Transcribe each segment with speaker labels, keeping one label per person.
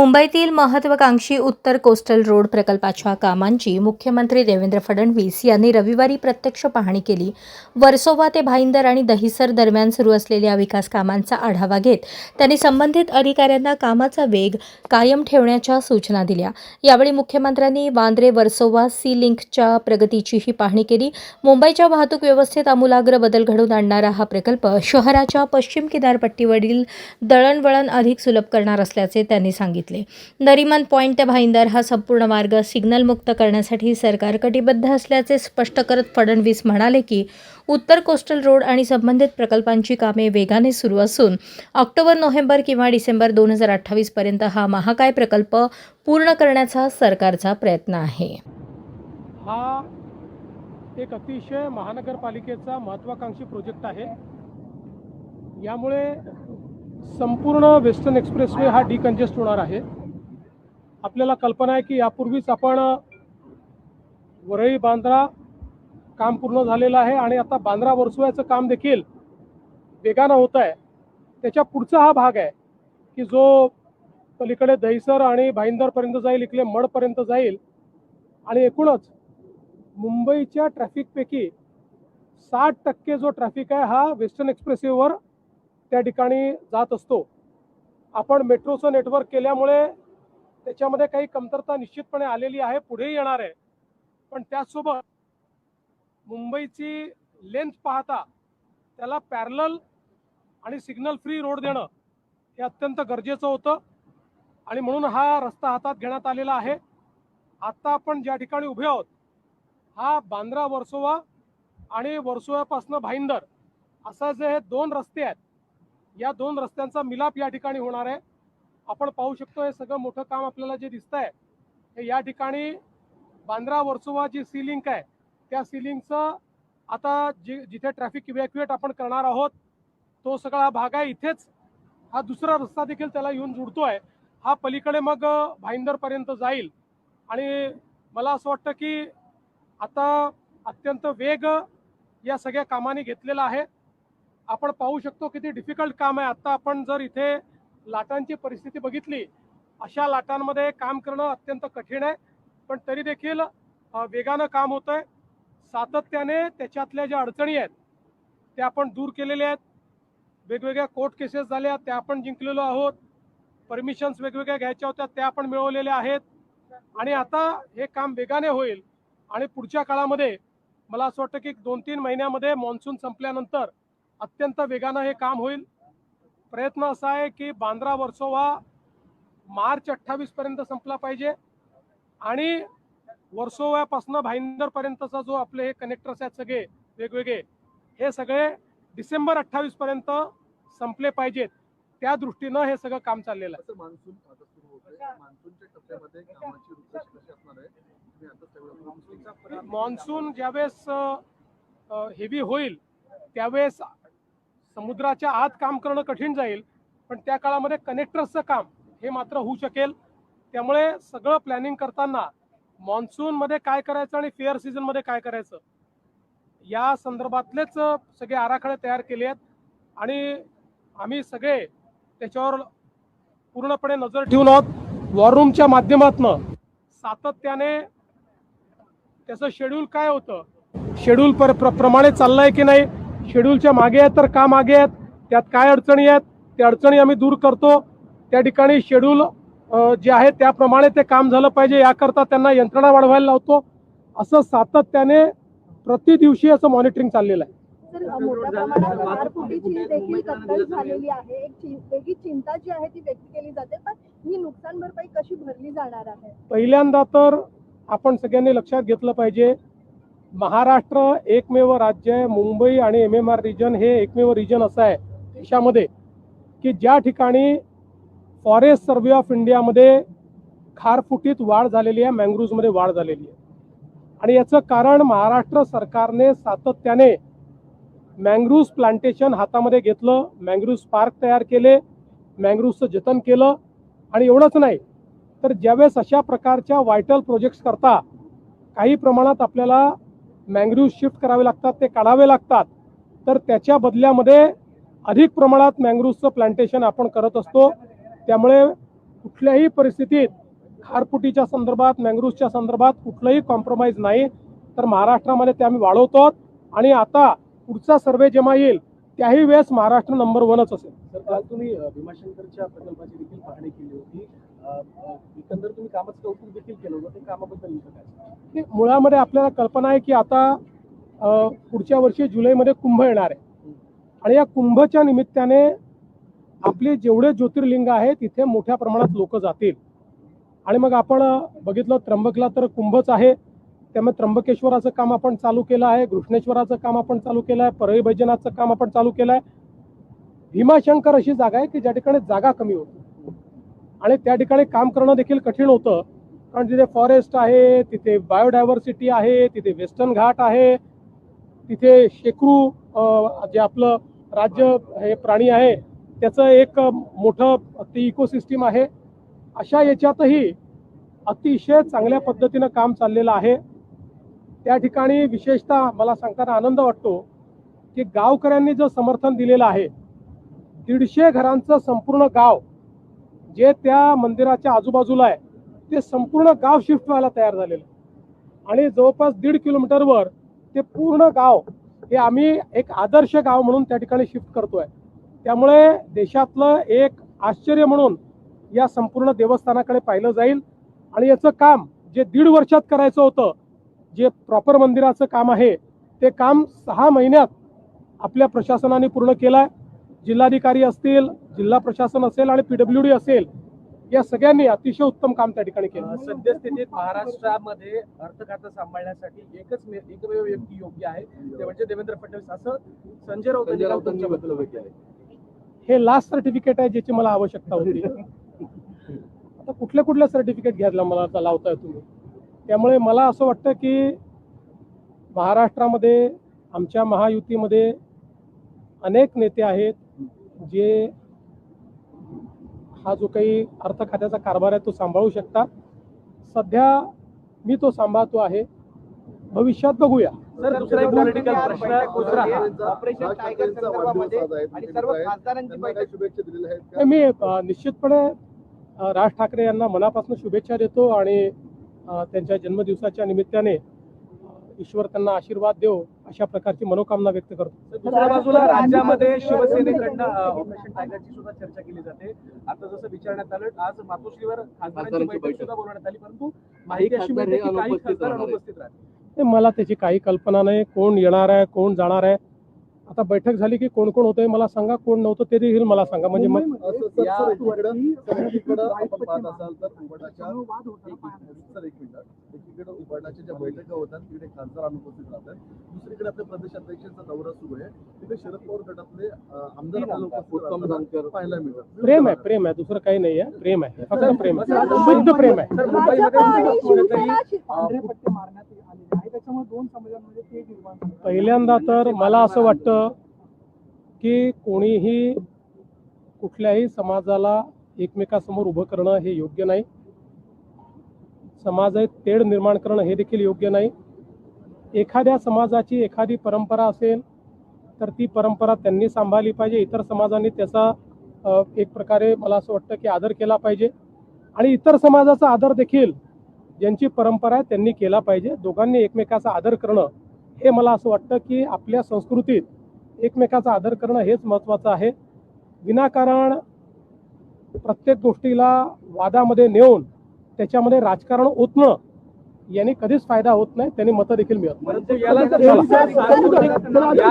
Speaker 1: मुंबईतील महत्त्वाकांक्षी उत्तर कोस्टल रोड प्रकल्पाच्या कामांची मुख्यमंत्री देवेंद्र फडणवीस यांनी रविवारी प्रत्यक्ष पाहणी केली। वर्सोवा ते भाईंदर आणि दहिसर दरम्यान सुरू असलेल्या विकास कामांचा आढावा घेत त्यांनी संबंधित अधिकाऱ्यांना कामाचा वेग कायम ठेवण्याच्या सूचना दिल्या। यावेळी मुख्यमंत्र्यांनी वांद्रे वर्सोवा सी लिंकच्या प्रगतीचीही पाहणी केली। मुंबईच्या वाहतूक व्यवस्थेत आमूलाग्र बदल घडवून आणणारा हा प्रकल्प शहराच्या पश्चिम किनारपट्टीवरील दळणवळण अधिक सुलभ करणार असल्याचे त्यांनी सांगितले। नरीमन पॉइंट ते भाईंदर हा संपूर्ण मार्ग सिग्नल मुक्त करण्यासाठी सरकार कटिबद्ध असल्याचे स्पष्ट करत फडणवीस म्हणाले की उत्तर कोस्टल रोड आणि संबंधित प्रकल्पांची कामे वेगाने सुरू असून ऑक्टोबर, नोव्हेंबर किंवा डिसेंबर 2028 पर्यंत हा महाकाय प्रकल्प पूर्ण करण्याचा सरकारचा प्रयत्न आहे।
Speaker 2: हा एक अतिशय महानगरपालिकेचा महत्त्वाकांक्षी प्रोजेक्ट आहे। यामुळे संपूर्ण वेस्टर्न एक्सप्रेसवे हा डिकंजेस्ट होणार आहे। आपल्याला कल्पना आहे की यापूर्वीच आपण वरळी बांद्रा काम पूर्ण झालेलं आहे आणि आता बांद्रा वर्सोव्याचं काम देखील वेगानं होत आहे। त्याच्या पुढचा हा भाग आहे की जो पलीकडे दहिसर आणि भाईंदरपर्यंत जाईल, इकडे मडपर्यंत जाईल आणि एकूणच मुंबईच्या ट्रॅफिकपैकी 60% जो ट्रॅफिक आहे हा वेस्टर्न एक्सप्रेसवेवर त्या ठिकाणी जात असतो। आपण मेट्रोचं नेटवर्क केल्यामुळे त्याच्यामध्ये काही कमतरता निश्चितपणे आलेली आहे, पुढे येणार आहे। पण त्याचसोबत मुंबईची लेंथ पाहता त्याला पॅरलल आणि सिग्नल फ्री रोड देणं हे अत्यंत गरजेचं होतं आणि म्हणून हा रस्ता हातात घेण्यात आलेला आहे। आता आपण ज्या ठिकाणी उभे आहोत हा बांद्रा वर्सोवा आणि वर्सोव्यापासून भाईंदर असा जे हे दोन रस्ते आहेत, या दोन रस्त्यांचा मिलाप या ठिकाणी होणार आहे। आपण पाहू शकतो हे सगळं मोठं काम आपल्याला जे दिसतंय हे या ठिकाणी बांद्रा वर्सोवा जी सी लिंक आहे त्या सी लिंकचं आता जिथे ट्रॅफिक इव्हॅक्युएट आपण करणार आहोत तो सगळा भाग आहे। इथेच हा दुसरा रस्ता देखील त्याला येऊन जुळतोय। हा पलीकडे मग भाईंदरपर्यंत जाईल आणि मला असं वाटतं की आता अत्यंत वेग या सगळ्या कामाने घेतलेला आहे। आपण पाहू शकतो किती डिफिकल्ट काम आहे। आता आपण जर इथे लाटांची परिस्थिती बघितली, अशा लाटांमध्ये काम करणं अत्यंत कठीण आहे, पण तरी देखील वेगानं काम होत आहे। सातत्याने त्याच्यातल्या ज्या अडचणी आहेत त्या आपण दूर केलेल्या आहेत। वेगवेगळ्या कोर्ट केसेस झाल्या त्या आपण जिंकलेलो आहोत, परमिशन्स वेगवेगळ्या घ्यायच्या होत्या त्या आपण मिळवलेल्या आहेत आणि आता हे काम वेगाने होईल आणि पुढच्या काळामध्ये मला असं वाटतं की 2-3 महिन्यामध्ये मॉन्सून संपल्यानंतर अत्यंत वेगानं हे काम होईल। प्रयत्न असा आहे की बांद्रा वर्सोवा मार्च 28 पर्यंत संपला पाहिजे आणि वर्सोव्यापासून भाईंदरपर्यंतचा जो आपले हे कनेक्टर्स आहेत सगळे वेगवेगळे हे सगळे डिसेंबर 28 पर्यंत संपले पाहिजेत। त्या दृष्टीनं हे सगळं काम चाललेलं आहे।
Speaker 3: मान्सून आता सुरू होतोय, मान्सूनच्या टप्प्यामध्ये कामाची रूपरेषा कशी असणार आहे तुम्ही आता सगळं?
Speaker 2: मॉन्सून ज्यावेळेस हेवी होईल त्यावेळेस समुद्राच्या आत काम करणं कठीण जाईल, पण त्या काळामध्ये कनेक्टर्सचं काम हे मात्र होऊ शकेल। त्यामुळे सगळं प्लॅनिंग करताना मॉन्सूनमध्ये काय करायचं आणि फेअर सीझनमध्ये काय करायचं या संदर्भातलेच सगळे आराखडे तयार केले आहेत आणि आम्ही सगळे त्याच्यावर पूर्णपणे नजर ठेवून आहोत। वॉर रूमच्या माध्यमातून सातत्याने त्याचं शेड्यूल काय होतं, शेड्यूल प्रमाणे चाललंय की नाही, शेड्यूलच्या मागे आहेत तर का मागे आहेत, त्यात काय अडचणी आहेत त्या अडचणी आम्ही दूर करतो। त्या ठिकाणी शेड्यूल जे आहे त्याप्रमाणे ते काम झालं पाहिजे याकरता त्यांना यंत्रणा वाढवायला लावतो। असं सातत्याने प्रति दिवशी असं मॉनिटरिंग चाललेलं आहे।
Speaker 4: मोठ्या प्रमाणात गारफुटीची देखील कत्तल झालेली आहे। एक वेगळी चिंता जी आहे ती व्यक्त केली जाते, पण ही नुकसान भरपाई कशी भरली जाणार आहे?
Speaker 2: पहिल्यांदा तर आपण सगळ्यांनी लक्षात घेतलं पाहिजे, महाराष्ट्र एकमेव राज्य आहे, मुंबई आणि MMR रिजन हे एकमेव रिजन असं आहे देशामध्ये की ज्या ठिकाणी फॉरेस्ट सर्वे ऑफ इंडियामध्ये खारफुटीत वाढ झालेली आहे, मँग्रोव्हमध्ये वाढ झालेली आहे आणि याचं कारण महाराष्ट्र सरकारने सातत्याने मँग्रोव्ह प्लांटेशन हातामध्ये घेतलं, मँग्रोव्ह पार्क तयार केले, मँग्रोव्हचं जतन केलं आणि एवढंच नाही तर ज्यावेळेस अशा प्रकारच्या व्हायटल प्रोजेक्ट्स करता काही प्रमाणात आपल्याला मँग्रोव्ह शिफ्ट करावे लागतात, ते काढावे लागतात, तर त्याच्या बदल्यामध्ये अधिक प्रमाणात मँग्रोव्हचं प्लांटेशन आपण करत असतो। त्यामुळे कुठल्याही परिस्थितीत खारफुटीच्या संदर्भात, मँग्रोव्हच्या संदर्भात कुठलंही कॉम्प्रोमाइज नाही. तर महाराष्ट्रामध्ये ते आम्ही वाढवतो आणि आता पुढचा सर्वे जेव्हा येईल त्याही वेळेस महाराष्ट्र नंबर 1च असेल.
Speaker 3: तर काल तुम्ही भीमाशंकरच्या प्रकल्पाची देखील पाहणी केली होती. एकंदर तुम्ही कामाचं कौतुक देखील केलं होतं. ते कामाबद्दल काय?
Speaker 2: ते मुळामध्ये आपल्याला कल्पना आहे की आता पुढच्या वर्षी जुलैमध्ये कुंभ येणार आहे आणि या कुंभच्या निमित्ताने आपले जेवढे ज्योतिर्लिंग आहेत तिथे मोठ्या प्रमाणात लोक जातील. आणि मग आपण बघितलं त्र्यंबकला तर कुंभच आहे, त्यामुळे त्र्यंबकेश्वराचं काम आपण चालू केलं आहे, घृष्णेश्वराचं काम आपण चालू केलं आहे, परळी वैजनाथचं काम आपण चालू केलं आहे. भीमाशंकर अशी जागा आहे की ज्या ठिकाणी जागा कमी होती आणि त्या ठिकाणी काम करणं देखील कठीण होतं, कारण तिथे फॉरेस्ट आहे, तिथे बायोडायव्हर्सिटी आहे, तिथे वेस्टर्न घाट आहे, तिथे शेकरू जे आपलं राज्य हे प्राणी आहे त्याचं एक मोठं ते इकोसिस्टीम आहे. अशा याच्यातही अतिशय चांगल्या पद्धतीनं काम चाललेलं आहे. त्या ठिकाणी विशेषतः मला सांगताना आनंद वाटतो की गावकऱ्यांनी जो समर्थन दिलेलं आहे, 150 घरांचं संपूर्ण गाव जे त्या मंदिराच्या आजूबाजूला आहे ते संपूर्ण गाव शिफ्ट व्हायला तयार झालेलं आहे आणि जवळपास 1.5 किलोमीटरवर ते पूर्ण गाव हे आम्ही एक आदर्श गाव म्हणून त्या ठिकाणी शिफ्ट करतोय. त्यामुळे देशातलं एक आश्चर्य म्हणून या संपूर्ण देवस्थानाकडे पाहिलं जाईल आणि याचं काम जे 1.5 वर्षात करायचं होतं, जे प्रॉपर मंदिराचं काम आहे ते काम 6 महिन्यात आपल्या प्रशासनाने पूर्ण केलं आहे. जिल्हाधिकारी असतील, जिल्हा प्रशासन असेल आणि PWD असेल, या सगळ्यांनी अतिशय उत्तम काम त्या ठिकाणी केलं.
Speaker 3: सद्यस्थितीत महाराष्ट्रामध्ये अर्थ खातं सांभाळण्यासाठी एकमेव व्यक्ती योग्य आहे, ते म्हणजे देवेंद्र फडणवीस, असं संजय राऊतांनी म्हटलं.
Speaker 2: हे लास्ट सर्टिफिकेट आहे ज्याची मला आवश्यकता होती. आता कुठल्या सर्टिफिकेट घ्यायला मला लावताय तुम्ही. त्यामुळे मला असं वाटतं की महाराष्ट्रामध्ये आमच्या महायुतीमध्ये अनेक नेते आहेत जे हा जो काही अर्थ खात्याचा कारभार आहे तो सांभाळू शकतात. सध्या मी तो सांभाळतो आहे, भविष्यात बघूया.
Speaker 3: सर, दुसरा एक पॉलिटिकल प्रश्न
Speaker 5: ऑपरेशन टायगर संदर्भामध्ये आणि सर्व खासदारांची बैठक
Speaker 3: शुभेच्छा दिलेल्या आहेत का?
Speaker 2: मी निश्चितपणे राज ठाकरे यांना मनापासून शुभेच्छा देतो आणि त्यांच्या जन्मदिवसाच्या निमित्ताने ईश्वर त्यांना आशीर्वाद देव अशा प्रकारची मनोकामना व्यक्त करतो.
Speaker 3: दुसऱ्या बाजूला राज्यामध्ये शिवसेनेकडनं ऑपरेशन टायगरची सुद्धा चर्चा केली जाते. आता जसं विचारण्यात आलं, आज मातोश्रीवर खासदारांची बैठक सुद्धा बोलवण्यात आली, परंतु माहिती अशी मिळते की काही खासदार अनुपस्थित राहतील.
Speaker 2: मला त्याची काही कल्पना नाही. कोण येणार आहे, कोण जाणार आहे. आता बैठक झाली की कोण कोण होतंय मला सांगा, कोण नव्हतं ते देखील मला सांगा. म्हणजे
Speaker 3: एकीकडे आपण पाहत असाल तर एकीकडे उभारण्याच्या ज्या बैठका होतात तिकडे खासदार अनुपस्थित राहतात, दुसरीकडे आपल्या प्रदेशाध्यक्षांचा दौरा सुरू आहे, तिथे शरद पवार गटातले आमदार पाहायला मिळतात.
Speaker 2: प्रेम आहे, दुसरं काही नाही आहे. प्रेम आहे, फक्त प्रेम आहे, शुद्ध प्रेम आहे. पहिल्यांदा तर मला असं वाटतं की कोणीही कुठल्याही समाजाला एकमेकासमोर उभं करणं हे योग्य नाही. समाजात तेढ निर्माण करणं हे देखील योग्य नाही. एखाद्या समाजाची एखादी परंपरा असेल तर ती परंपरा त्यांनी सांभाळली पाहिजे, इतर समाजांनी त्याचा एक प्रकारे मला असं वाटतं की आदर केला पाहिजे आणि इतर समाजाचा आदर देखील ज्यांची परंपरा आहे त्यांनी केला पाहिजे. दोघांनी एकमेकाचा आदर करणं हे मला असं वाटतं की आपल्या संस्कृतीत एकमेकाचा आदर करणं हेच महत्त्वाचं आहे. विनाकारण प्रत्येक गोष्टीला वादामध्ये नेऊन त्याच्यामध्ये राजकारण ओतणं यांनी कधीच फायदा होत नाही, त्यांनी मतं देखील मिळत नाही.
Speaker 3: या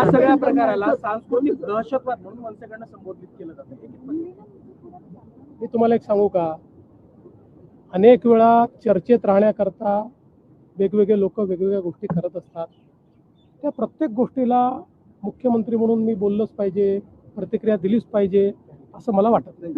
Speaker 3: सगळ्या प्रकाराला सांस्कृतिक दहशतवाद म्हणून मनसेकडनं संबोधित केलं जातं.
Speaker 2: मी तुम्हाला एक सांगू का, अनेक वेळा चर्चेत राहण्याकरता वेगवेगळे लोक वेगवेगळ्या गोष्टी करत असतात. त्या प्रत्येक गोष्टीला मुख्यमंत्री म्हणून मी बोललंच पाहिजे, प्रतिक्रिया दिलीच पाहिजे असं मला वाटत नाही.